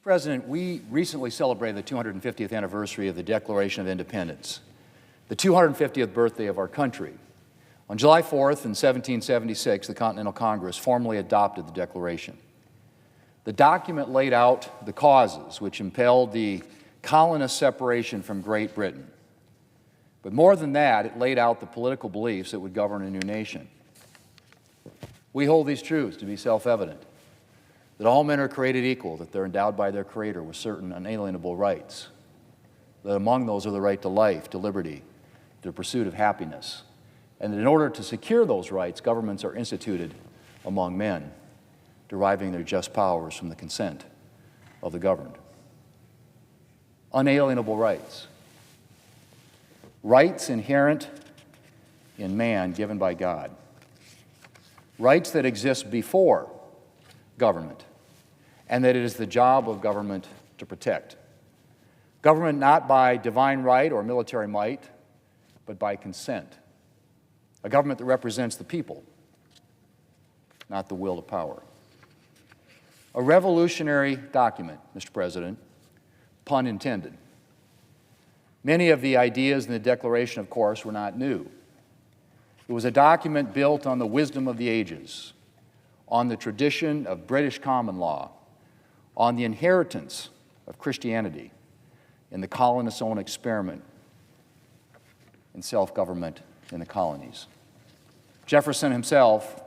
President, we recently celebrated the 250th anniversary of the Declaration of Independence, the 250th birthday of our country. On July 4th, in 1776, the Continental Congress formally adopted the Declaration. The document laid out the causes which impelled the colonist separation from Great Britain. But more than that, it laid out the political beliefs that would govern a new nation. We hold these truths to be self-evident, that all men are created equal, that they're endowed by their Creator with certain unalienable rights, that among those are the right to life, to liberty, to the pursuit of happiness, and that in order to secure those rights, governments are instituted among men, deriving their just powers from the consent of the governed. Unalienable rights. Rights inherent in man given by God. Rights that exist before government, and that it is the job of government to protect. Government not by divine right or military might, but by consent. A government that represents the people, not the will to power. A revolutionary document, Mr. President, pun intended. Many of the ideas in the Declaration, of course, were not new. It was a document built on the wisdom of the ages, on the tradition of British common law, on the inheritance of Christianity, in the colonists' own experiment in self-government in the colonies. Jefferson himself,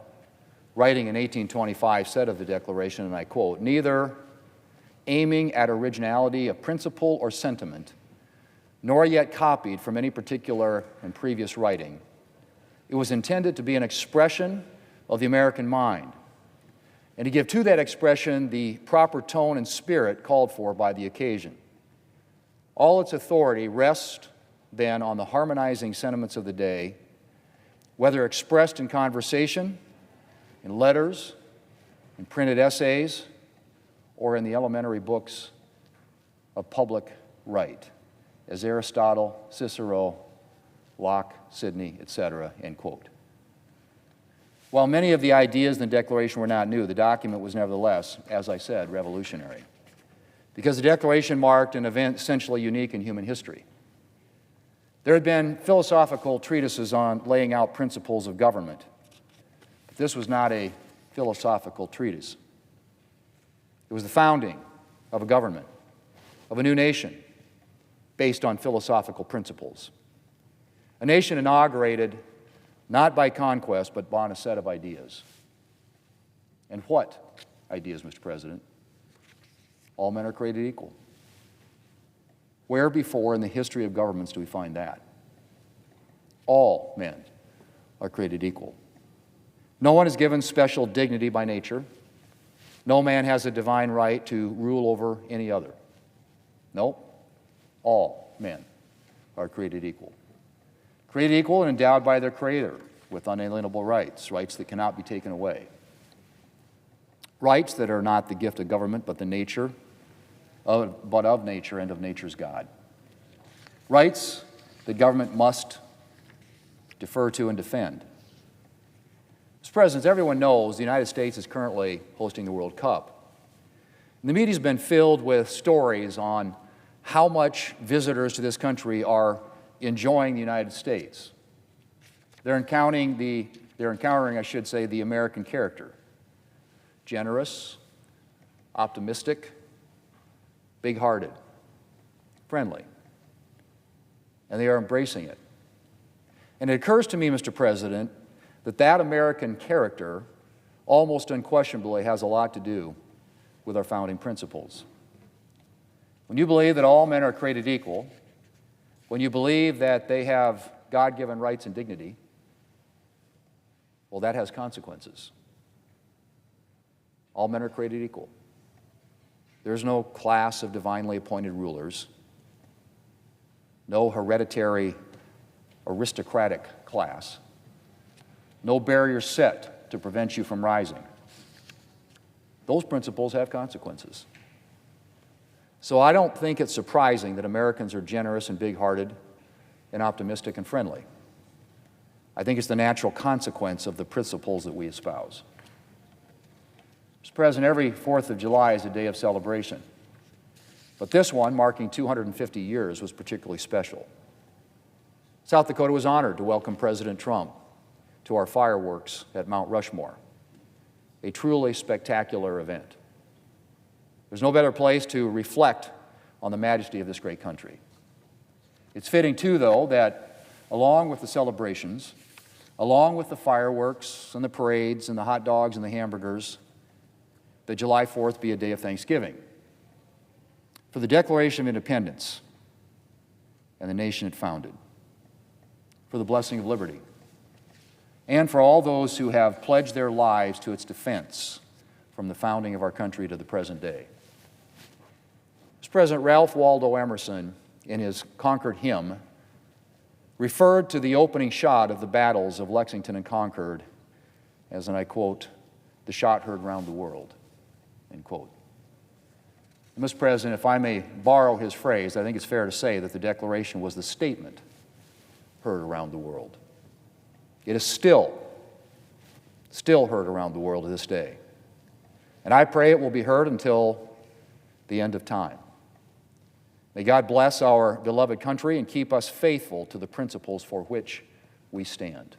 writing in 1825, said of the Declaration, and I quote, "Neither aiming at originality of principle or sentiment, nor yet copied from any particular and previous writing, it was intended to be an expression of the American mind, and to give to that expression the proper tone and spirit called for by the occasion. All its authority rests then on the harmonizing sentiments of the day, whether expressed in conversation, in letters, in printed essays, or in the elementary books of public right, as Aristotle, Cicero, Locke, Sidney, etc., end quote." While many of the ideas in the Declaration were not new, the document was nevertheless, as I said, revolutionary, because the Declaration marked an event essentially unique in human history. There had been philosophical treatises on laying out principles of government, but this was not a philosophical treatise. It was the founding of a government, of a new nation, based on philosophical principles. A nation inaugurated not by conquest, but by a set of ideas. And what ideas, Mr. President? All men are created equal. Where before in the history of governments do we find that? All men are created equal. No one is given special dignity by nature. No man has a divine right to rule over any other. No, all men are created equal. Created equal and endowed by their Creator with unalienable rights, rights that cannot be taken away. Rights that are not the gift of government, but of nature and of nature's God. Rights that government must defer to and defend. Mr. President, as everyone knows, the United States is currently hosting the World Cup. And the media's been filled with stories on how much visitors to this country are enjoying the United States. They're encountering, I should say, the American character. Generous, optimistic, big-hearted, friendly. And they are embracing it. And it occurs to me, Mr. President, that that American character almost unquestionably has a lot to do with our founding principles. When you believe that all men are created equal, when you believe that they have God-given rights and dignity, well, that has consequences. All men are created equal. There's no class of divinely appointed rulers, no hereditary aristocratic class, no barrier set to prevent you from rising. Those principles have consequences. So I don't think it's surprising that Americans are generous and big-hearted and optimistic and friendly. I think it's the natural consequence of the principles that we espouse. Mr. President, every 4th of July is a day of celebration. But this one, marking 250 years, was particularly special. South Dakota was honored to welcome President Trump to our fireworks at Mount Rushmore, a truly spectacular event. There's no better place to reflect on the majesty of this great country. It's fitting, too, though, that along with the celebrations, along with the fireworks and the parades and the hot dogs and the hamburgers, that July 4th be a day of thanksgiving for the Declaration of Independence and the nation it founded, for the blessing of liberty, and for all those who have pledged their lives to its defense from the founding of our country to the present day. As President Ralph Waldo Emerson, in his Concord hymn, referred to the opening shot of the battles of Lexington and Concord as, and I quote, "the shot heard round the world," end quote. Mr. President, if I may borrow his phrase, I think it's fair to say that the Declaration was the statement heard around the world. It is still heard around the world to this day. And I pray it will be heard until the end of time. May God bless our beloved country and keep us faithful to the principles for which we stand.